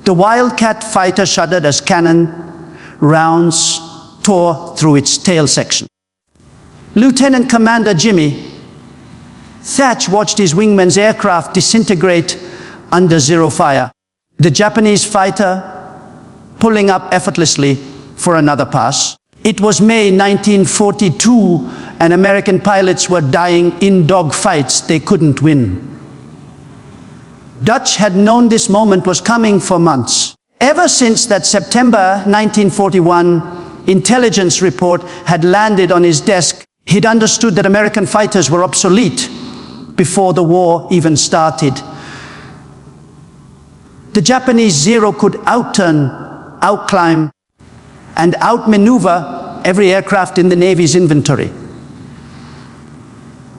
The Wildcat fighter shuddered as cannon rounds tore through its tail section. Lieutenant Commander Jimmy Thatch watched his wingman's aircraft disintegrate under zero fire. The Japanese fighter pulling up effortlessly for another pass. It was May 1942, and American pilots were dying in dogfights they couldn't win. Dutch had known this moment was coming for months. Ever since that September 1941 intelligence report had landed on his desk, he'd understood that American fighters were obsolete before the war even started. The Japanese Zero could outturn, outclimb, and outmaneuver every aircraft in the Navy's inventory.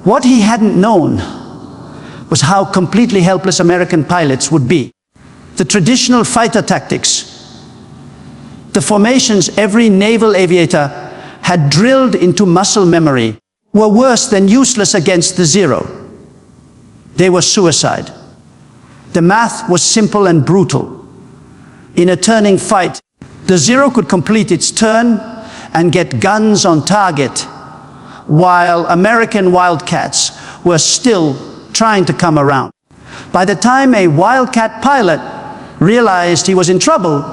What he hadn't known was how completely helpless American pilots would be. The traditional fighter tactics, the formations every naval aviator had drilled into muscle memory, were worse than useless against the Zero. They were suicide. The math was simple and brutal. In a turning fight, the Zero could complete its turn and get guns on target, while American Wildcats were still trying to come around. By the time a Wildcat pilot realized he was in trouble,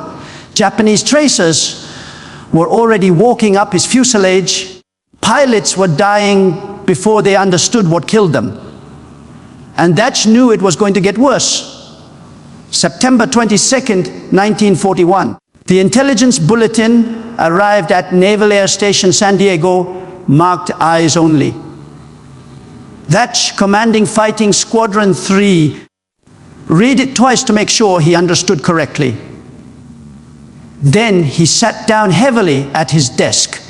Japanese tracers were already walking up his fuselage. Pilots were dying before they understood what killed them. And Thatch knew it was going to get worse. September 22nd, 1941. The intelligence bulletin arrived at Naval Air Station San Diego, marked eyes only. Thatch, commanding Fighting Squadron 3, read it twice to make sure he understood correctly. Then he sat down heavily at his desk.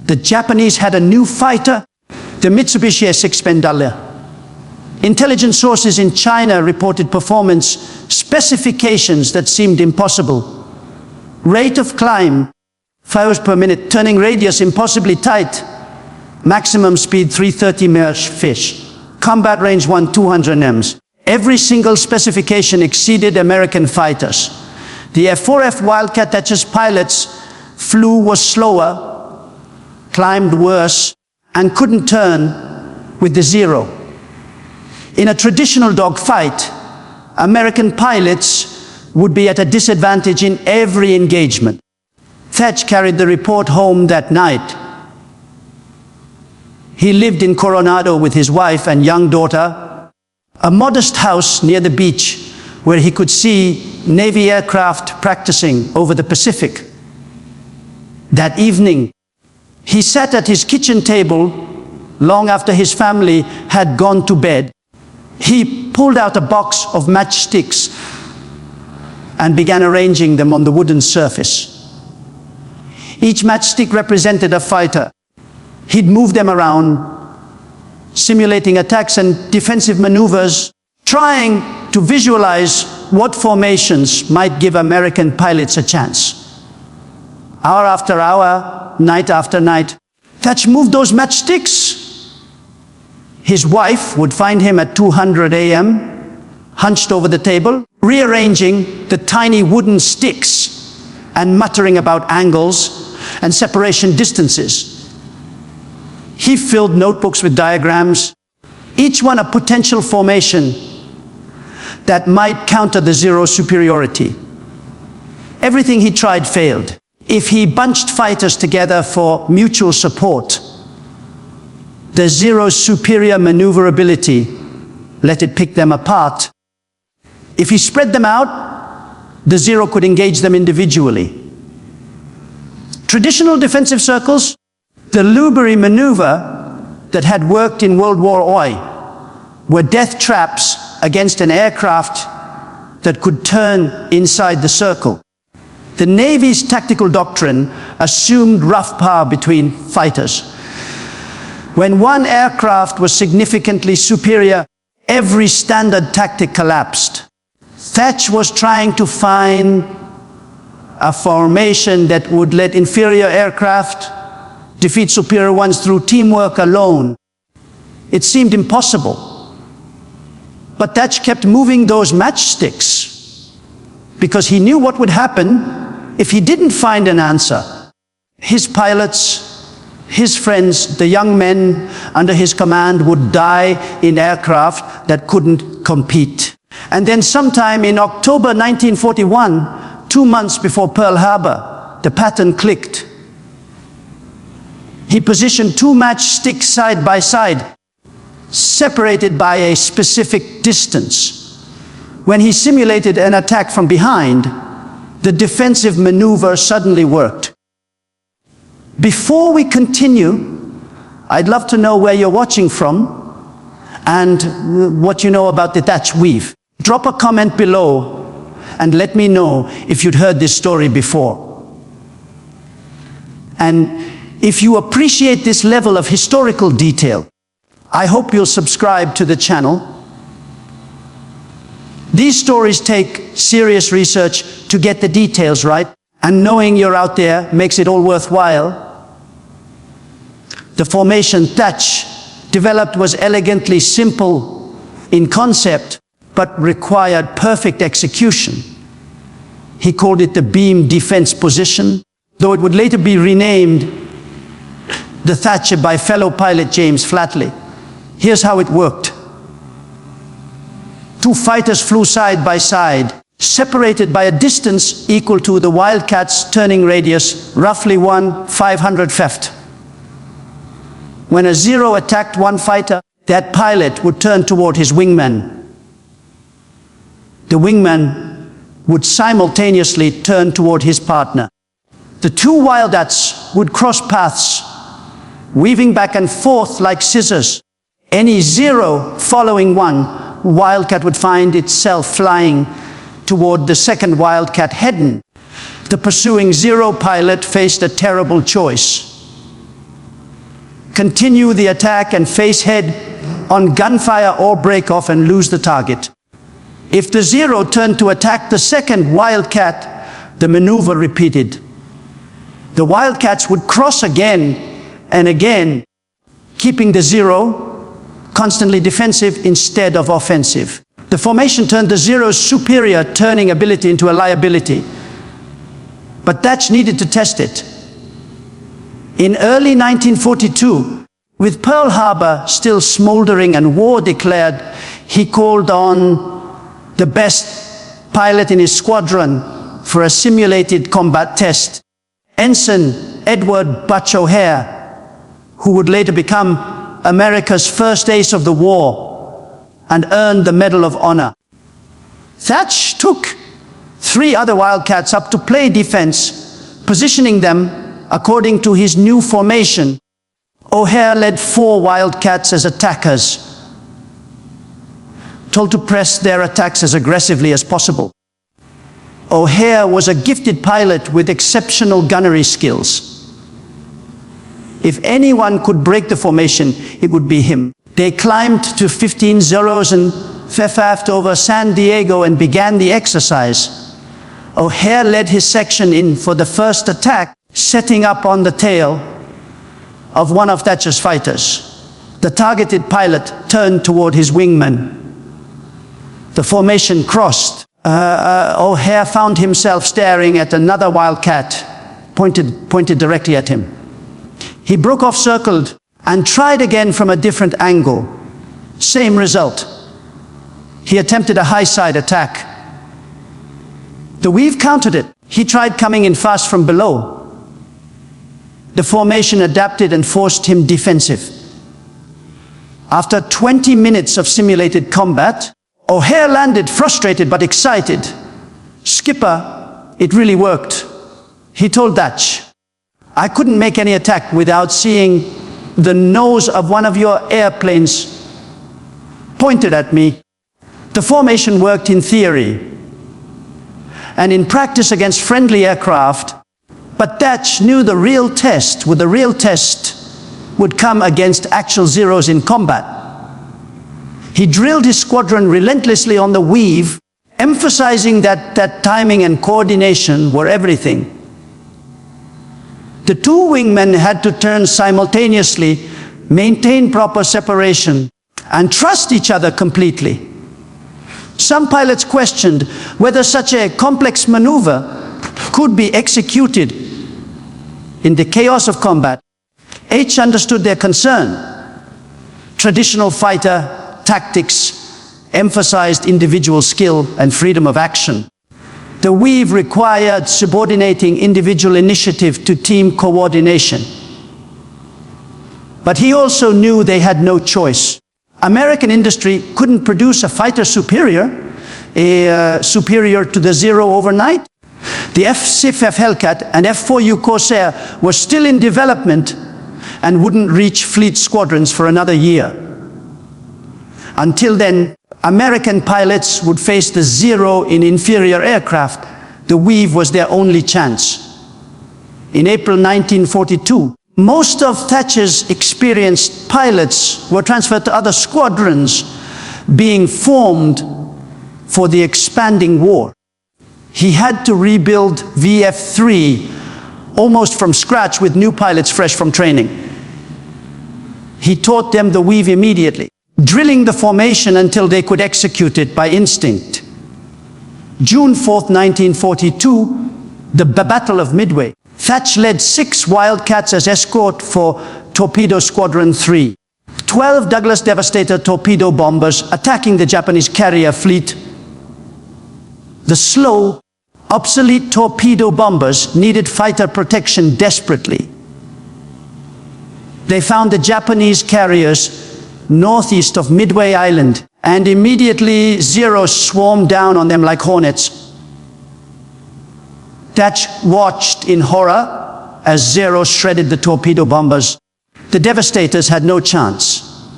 The Japanese had a new fighter, the Mitsubishi S6 Pendalia. Intelligence sources in China reported performance specifications that seemed impossible. Rate of climb, 5 hours per minute, turning radius impossibly tight, maximum speed 330 mph, combat range 200 ms. Every single specification exceeded American fighters. The F-4F Wildcat Thatch's pilots flew was slower, climbed worse, and couldn't turn with the Zero. In a traditional dogfight, American pilots would be at a disadvantage in every engagement. Thatch carried the report home that night. He lived in Coronado with his wife and young daughter, a modest house near the beach where he could see Navy aircraft practicing over the Pacific. That evening, he sat at his kitchen table long after his family had gone to bed. He pulled out a box of matchsticks and began arranging them on the wooden surface. Each matchstick represented a fighter. He'd move them around, simulating attacks and defensive maneuvers, trying to visualize what formations might give American pilots a chance. Hour after hour, night after night, Thatch moved those matchsticks. His wife would find him at 200 a.m., hunched over the table, rearranging the tiny wooden sticks and muttering about angles and separation distances. He filled notebooks with diagrams, each one a potential formation that might counter the Zero superiority. Everything he tried failed. If he bunched fighters together for mutual support, the Zero's superior maneuverability let it pick them apart. If he spread them out, the Zero could engage them individually. Traditional defensive circles, the Lubery maneuver that had worked in World War II, were death traps against an aircraft that could turn inside the circle. The Navy's tactical doctrine assumed rough power between fighters. When one aircraft was significantly superior, every standard tactic collapsed. Thatch was trying to find a formation that would let inferior aircraft defeat superior ones through teamwork alone. It seemed impossible. But Thatch kept moving those matchsticks because he knew what would happen if he didn't find an answer. His pilots, his friends, the young men under his command would die in aircraft that couldn't compete. And then sometime in October 1941, 2 months before Pearl Harbor, the pattern clicked. He positioned 2 matchsticks side by side, separated by a specific distance. When he simulated an attack from behind, the defensive maneuver suddenly worked. Before we continue, I'd love to know where you're watching from and what you know about the Thatch Weave. Drop a comment below and let me know if you'd heard this story before. And if you appreciate this level of historical detail, I hope you'll subscribe to the channel. These stories take serious research to get the details right, and knowing you're out there makes it all worthwhile. The formation Thatch developed was elegantly simple in concept, but required perfect execution. He called it the beam defense position, though it would later be renamed the Thatcher by fellow pilot James Flatley. Here's how it worked. 2 fighters flew side by side, separated by a distance equal to the Wildcat's turning radius, roughly 1/500 feft. When a Zero attacked one fighter, that pilot would turn toward his wingman. The wingman would simultaneously turn toward his partner. The 2 Wildcats would cross paths, weaving back and forth like scissors. Any Zero following one Wildcat would find itself flying toward the second Wildcat head-on. The pursuing Zero pilot faced a terrible choice. Continue the attack and face head-on gunfire, or break off and lose the target. If the Zero turned to attack the second Wildcat, the maneuver repeated. The Wildcats would cross again and again, keeping the Zero constantly defensive instead of offensive. The formation turned the Zero's superior turning ability into a liability. But Thatch needed to test it. In early 1942, with Pearl Harbor still smoldering and war declared, he called on the best pilot in his squadron for a simulated combat test, Ensign Edward Butch O'Hare, who would later become America's first ace of the war and earned the Medal of Honor. Thatch took 3 other Wildcats up to play defense, positioning them according to his new formation. O'Hare led 4 Wildcats as attackers, told to press their attacks as aggressively as possible. O'Hare was a gifted pilot with exceptional gunnery skills. If anyone could break the formation, it would be him. They climbed to 15 Zeros and aft over San Diego and began the exercise. O'Hare led his section in for the first attack, setting up on the tail of one of Thatcher's fighters. The targeted pilot turned toward his wingman. The formation crossed. O'Hare found himself staring at another Wildcat, pointed directly at him. He broke off, circled, and tried again from a different angle. Same result. He attempted a high side attack. The Weave countered it. He tried coming in fast from below. The formation adapted and forced him defensive. After 20 minutes of simulated combat, O'Hare landed frustrated but excited. "Skipper, it really worked," he told Thatch. "I couldn't make any attack without seeing the nose of one of your airplanes pointed at me." The formation worked in theory and in practice against friendly aircraft, but Thatch knew the real test would come against actual Zeros in combat. He drilled his squadron relentlessly on the Weave, emphasizing that timing and coordination were everything. The 2 wingmen had to turn simultaneously, maintain proper separation, and trust each other completely. Some pilots questioned whether such a complex maneuver could be executed in the chaos of combat. H understood their concern. Traditional fighter tactics emphasized individual skill and freedom of action. The weave required subordinating individual initiative to team coordination. But he also knew they had no choice. American industry couldn't produce a fighter superior to the Zero overnight. The F-SIF-F Hellcat and F-4U Corsair were still in development and wouldn't reach fleet squadrons for another year. Until then, American pilots would face the Zero in inferior aircraft. The Weave was their only chance. In April 1942, most of Thatcher's experienced pilots were transferred to other squadrons being formed for the expanding war. He had to rebuild VF-3 almost from scratch with new pilots fresh from training. He taught them the Weave immediately, drilling the formation until they could execute it by instinct. June 4th, 1942, the Battle of Midway. Thatch led 6 Wildcats as escort for Torpedo Squadron 3. 12 Douglas Devastator torpedo bombers attacking the Japanese carrier fleet. The slow, obsolete torpedo bombers needed fighter protection desperately. They found the Japanese carriers northeast of Midway Island, and immediately Zeros swarmed down on them like hornets. Thatch watched in horror as Zeros shredded the torpedo bombers. The Devastators had no chance.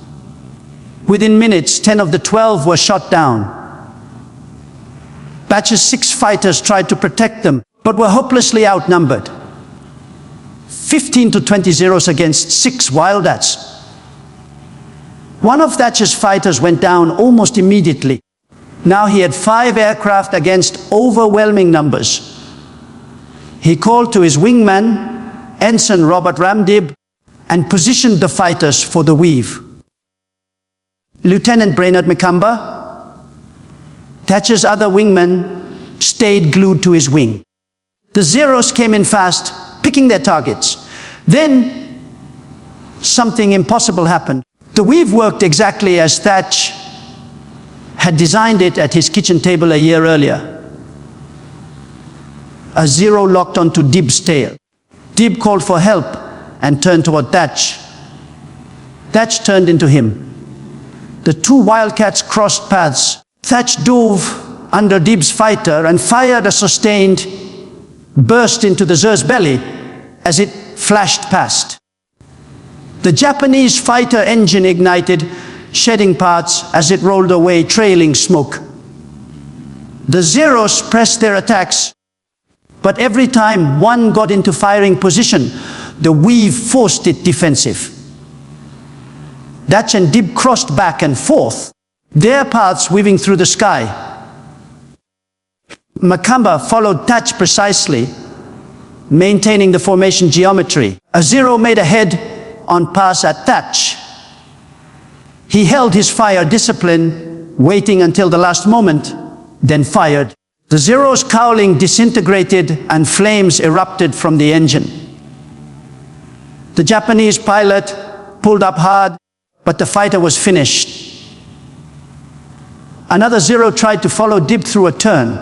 Within minutes, 10 of the 12 were shot down. Batch's 6 fighters tried to protect them, but were hopelessly outnumbered. 15 to 20 Zeros against 6 Wildcats. One of Thatcher's fighters went down almost immediately. Now he had 5 aircraft against overwhelming numbers. He called to his wingman, Ensign Robert Ramdib, and positioned the fighters for the Weave. Lieutenant Brainerd McCumber, Thatcher's other wingman, stayed glued to his wing. The Zeros came in fast, picking their targets. Then, something impossible happened. The Weave worked exactly as Thatch had designed it at his kitchen table a year earlier. A Zero locked onto Dib's tail. Dib called for help and turned toward Thatch. Thatch turned into him. The 2 Wildcats crossed paths. Thatch dove under Dib's fighter and fired a sustained burst into the Zer's belly as it flashed past. The Japanese fighter engine ignited, shedding parts as it rolled away, trailing smoke. The Zeros pressed their attacks, but every time one got into firing position, the Weave forced it defensive. Thatch and Dib crossed back and forth, their paths weaving through the sky. McCumber followed Thatch precisely, maintaining the formation geometry. A Zero made a head-on pass at Thatch. He held his fire discipline, waiting until the last moment, then fired. The Zero's cowling disintegrated and flames erupted from the engine. The Japanese pilot pulled up hard, but the fighter was finished. Another Zero tried to follow Dib through a turn.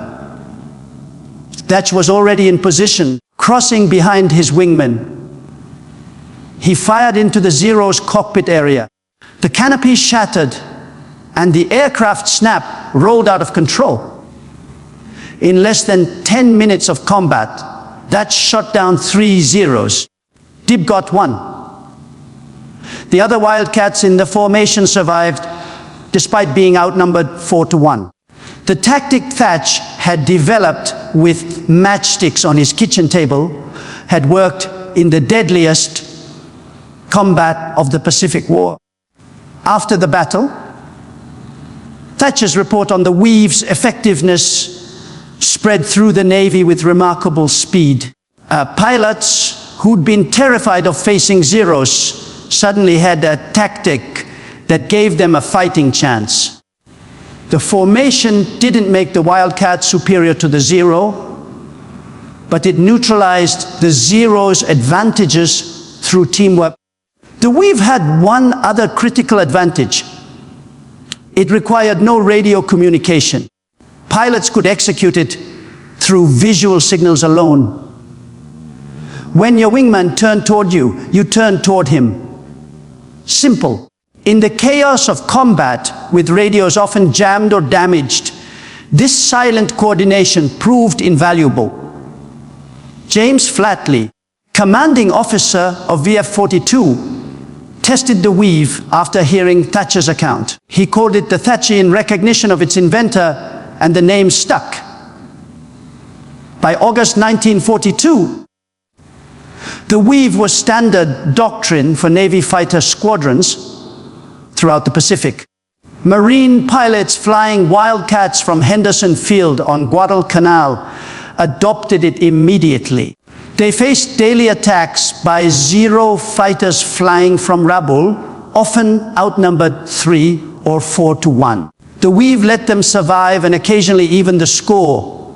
Thatch was already in position, crossing behind his wingman. He fired into the Zero's cockpit area. The canopy shattered, and the aircraft snap rolled out of control. In less than 10 minutes of combat, Thatch shot down 3 Zeros. Dib got 1. The other Wildcats in the formation survived, despite being outnumbered 4 to 1. The tactic Thatch had developed with matchsticks on his kitchen table had worked in the deadliest combat of the Pacific War. After the battle, Thatcher's report on the Weave's effectiveness spread through the Navy with remarkable speed. Pilots who'd been terrified of facing Zeros suddenly had a tactic that gave them a fighting chance. The The formation didn't make the Wildcat superior to the Zero, but it neutralized the Zero's advantages through teamwork. The Weave had one other critical advantage. It required no radio communication. Pilots could execute it through visual signals alone. When your wingman turned toward you, you turned toward him. Simple. In the chaos of combat, with radios often jammed or damaged, this silent coordination proved invaluable. James Flatley, commanding officer of VF-42, tested the Weave after hearing Thatcher's account. He called it the Thatcher in recognition of its inventor, and the name stuck. By August 1942, the Weave was standard doctrine for Navy fighter squadrons throughout the Pacific. Marine pilots flying Wildcats from Henderson Field on Guadalcanal adopted it immediately. They faced daily attacks by Zero fighters flying from Rabaul, often outnumbered 3 or 4 to 1. The Weave let them survive and occasionally even the score.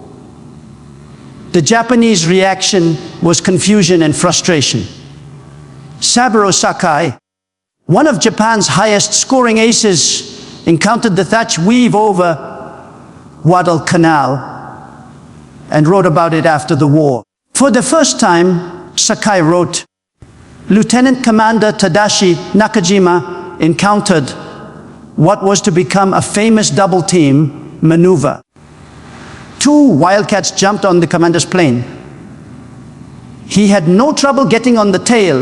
The Japanese reaction was confusion and frustration. Saburo Sakai, one of Japan's highest scoring aces, encountered the Thatch Weave over Guadalcanal and wrote about it after the war. For the first time, Sakai wrote, Lieutenant Commander Tadashi Nakajima encountered what was to become a famous double-team maneuver. 2 Wildcats jumped on the commander's plane. He had no trouble getting on the tail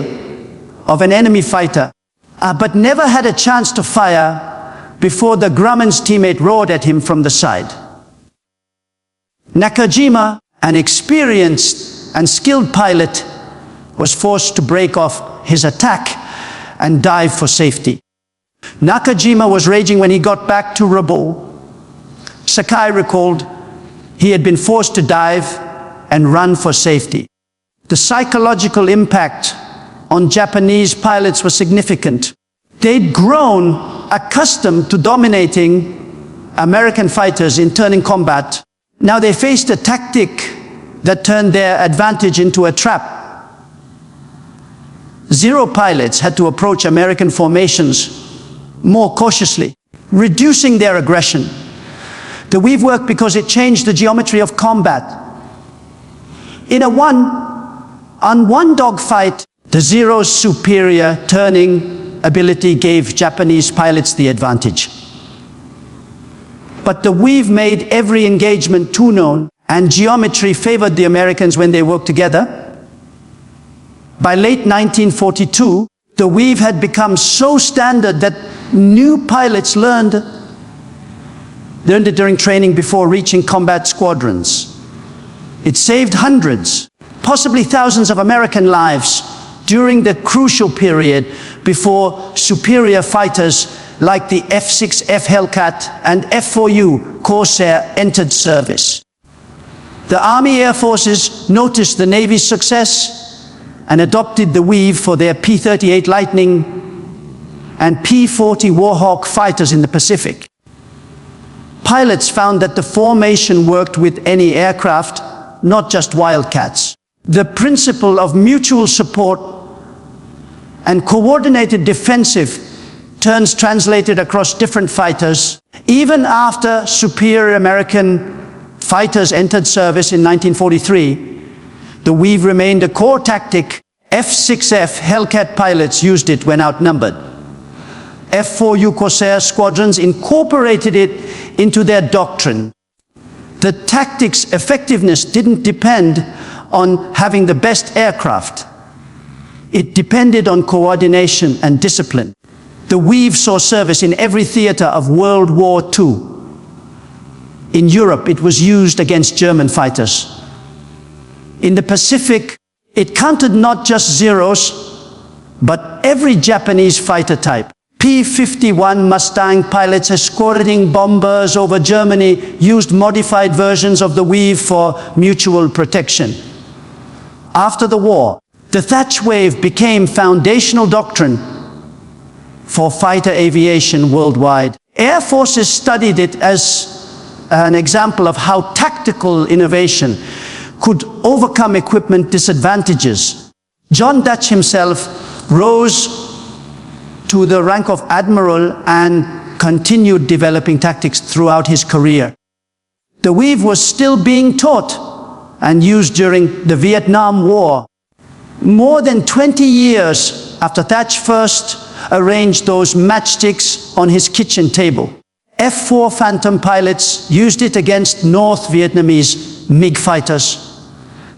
of an enemy fighter, but never had a chance to fire before the Grumman's teammate roared at him from the side. Nakajima, an experienced and skilled pilot, was forced to break off his attack and dive for safety. Nakajima was raging when he got back to Rabaul. Sakai recalled he had been forced to dive and run for safety. The psychological impact on Japanese pilots was significant. They'd grown accustomed to dominating American fighters in turning combat. Now they faced a tactic that turned their advantage into a trap. Zero pilots had to approach American formations more cautiously, reducing their aggression. The Weave worked because it changed the geometry of combat. In a one-on-one dogfight, the Zero's superior turning ability gave Japanese pilots the advantage. But the Weave made every engagement too known, and geometry favored the Americans when they worked together. By late 1942, the Weave had become so standard that new pilots learned it during training before reaching combat squadrons. It saved hundreds, possibly thousands of American lives during the crucial period before superior fighters like the F-6F Hellcat and F-4U Corsair entered service. The Army Air Forces noticed the Navy's success and adopted the Weave for their P-38 Lightning and P-40 Warhawk fighters in the Pacific. Pilots found that the formation worked with any aircraft, not just Wildcats. The principle of mutual support and coordinated defensive turns translated across different fighters. Even after superior American fighters entered service in 1943, the Weave remained a core tactic. F-6F Hellcat pilots used it when outnumbered. F-4U Corsair squadrons incorporated it into their doctrine. The tactic's effectiveness didn't depend on having the best aircraft. It depended on coordination and discipline. The Weave saw service in every theater of World War II. In Europe, it was used against German fighters. In the Pacific, it countered not just Zeros, but every Japanese fighter type. P-51 Mustang pilots escorting bombers over Germany used modified versions of the Weave for mutual protection. After the war, the Thatch Wave became foundational doctrine for fighter aviation worldwide. Air forces studied it as an example of how tactical innovation could overcome equipment disadvantages. John Thatch himself rose to the rank of admiral and continued developing tactics throughout his career. The weave was still being taught and used during the Vietnam War. More than 20 years after Thatch first arranged those matchsticks on his kitchen table, F-4 Phantom pilots used it against North Vietnamese MiG fighters.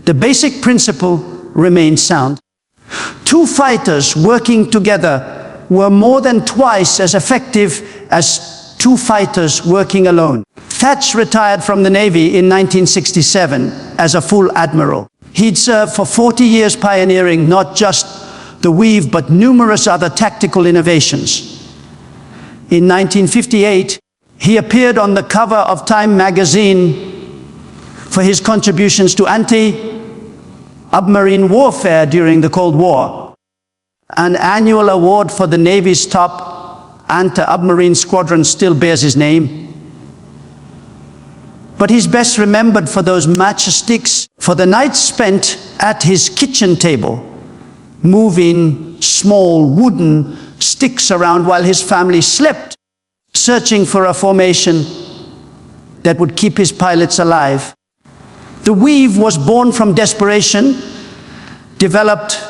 The basic principle remained sound. Two fighters working together were more than twice as effective as two fighters working alone. Thatch retired from the Navy in 1967 as a full admiral. He'd served for 40 years pioneering not just the weave but numerous other tactical innovations. In 1958, he appeared on the cover of Time magazine for his contributions to anti-submarine warfare during the Cold War. An annual award for the Navy's top anti-submarine squadron still bears his name. But he's best remembered for those matchsticks, for the nights spent at his kitchen table, moving small wooden sticks around while his family slept, searching for a formation that would keep his pilots alive. The weave was born from desperation, developed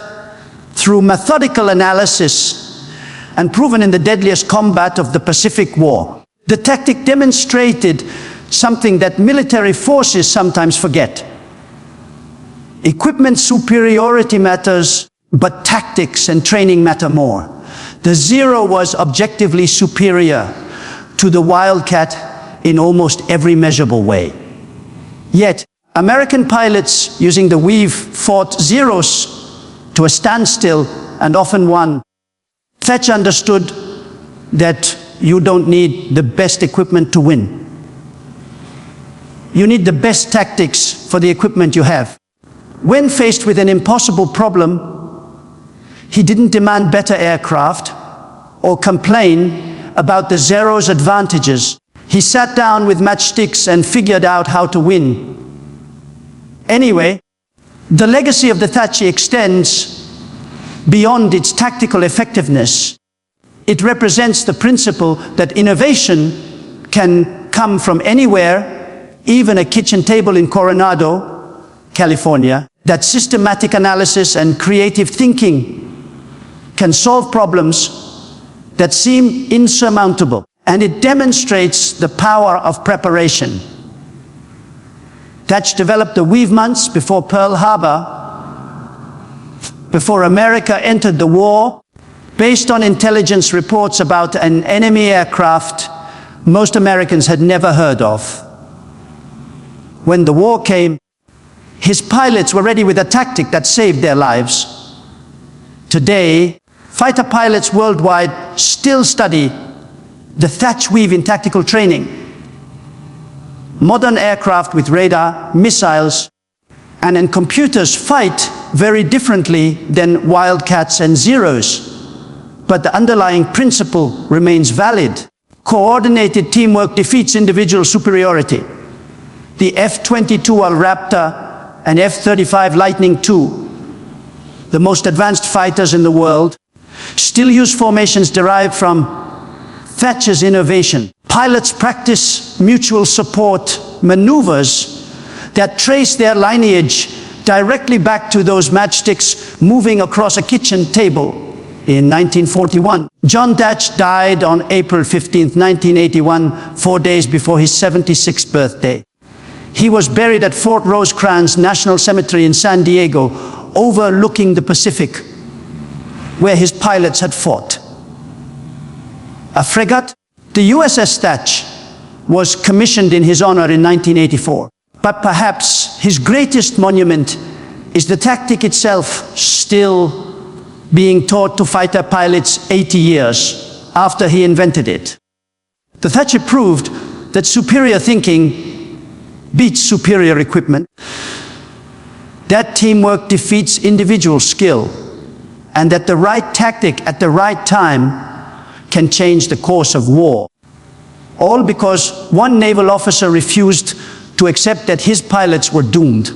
through methodical analysis, and proven in the deadliest combat of the Pacific War. The tactic demonstrated something that military forces sometimes forget. Equipment superiority matters, but tactics and training matter more. The Zero was objectively superior to the Wildcat in almost every measurable way. Yet, American pilots using the weave fought Zeros to a standstill and often won. Thatch understood that you don't need the best equipment to win. You need the best tactics for the equipment you have. When faced with an impossible problem, he didn't demand better aircraft or complain about the Zero's advantages. He sat down with matchsticks and figured out how to win. Anyway, the legacy of the Thatch extends beyond its tactical effectiveness. It represents the principle that innovation can come from anywhere, even a kitchen table in Coronado, California, that systematic analysis and creative thinking can solve problems that seem insurmountable, and it demonstrates the power of preparation. Thatch developed the weave months before Pearl Harbor, before America entered the war, based on intelligence reports about an enemy aircraft most Americans had never heard of. When the war came, his pilots were ready with a tactic that saved their lives. Today, fighter pilots worldwide still study the Thatch Weave in tactical training. Modern aircraft with radar, missiles, and computers fight very differently than Wildcats and Zeros. But the underlying principle remains valid. Coordinated teamwork defeats individual superiority. The F-22 Raptor and F-35 Lightning II, the most advanced fighters in the world, still use formations derived from Thatch's innovation. Pilots practice mutual support maneuvers that trace their lineage directly back to those matchsticks moving across a kitchen table in 1941. John Thatch died on April 15, 1981, 4 days before his 76th birthday. He was buried at Fort Rosecrans National Cemetery in San Diego, overlooking the Pacific, where his pilots had fought. A frigate, the USS Thatch, was commissioned in his honor in 1984. But perhaps his greatest monument is the tactic itself, still being taught to fighter pilots 80 years after he invented it. The Thatcher proved that superior thinking beats superior equipment, that teamwork defeats individual skill, and that the right tactic at the right time can change the course of war. all because one naval officer refused to accept that his pilots were doomed.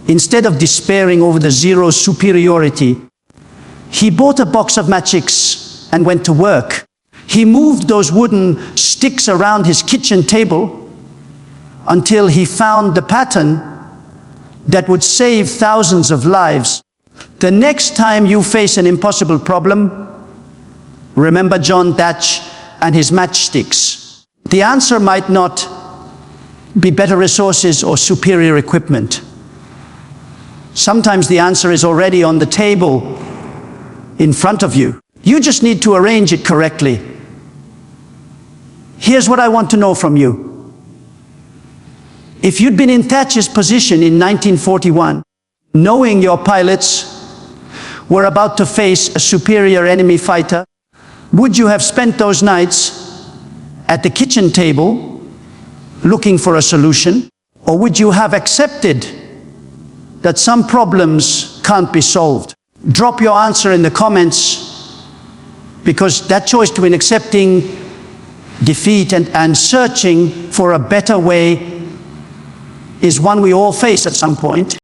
Instead of despairing over the Zero's superiority, he bought a box of matchsticks and went to work. He moved those wooden sticks around his kitchen table until he found the pattern that would save thousands of lives. The next time you face an impossible problem, remember John Thatch and his matchsticks. The answer might not be better resources or superior equipment. Sometimes the answer is already on the table in front of you. You just need to arrange it correctly. Here's what I want to know from you. If you'd been in Thatch's position in 1941, knowing your pilots were about to face a superior enemy fighter, would you have spent those nights at the kitchen table looking for a solution? Or would you have accepted that some problems can't be solved? Drop your answer in the comments, because that choice between accepting defeat and searching for a better way is one we all face at some point.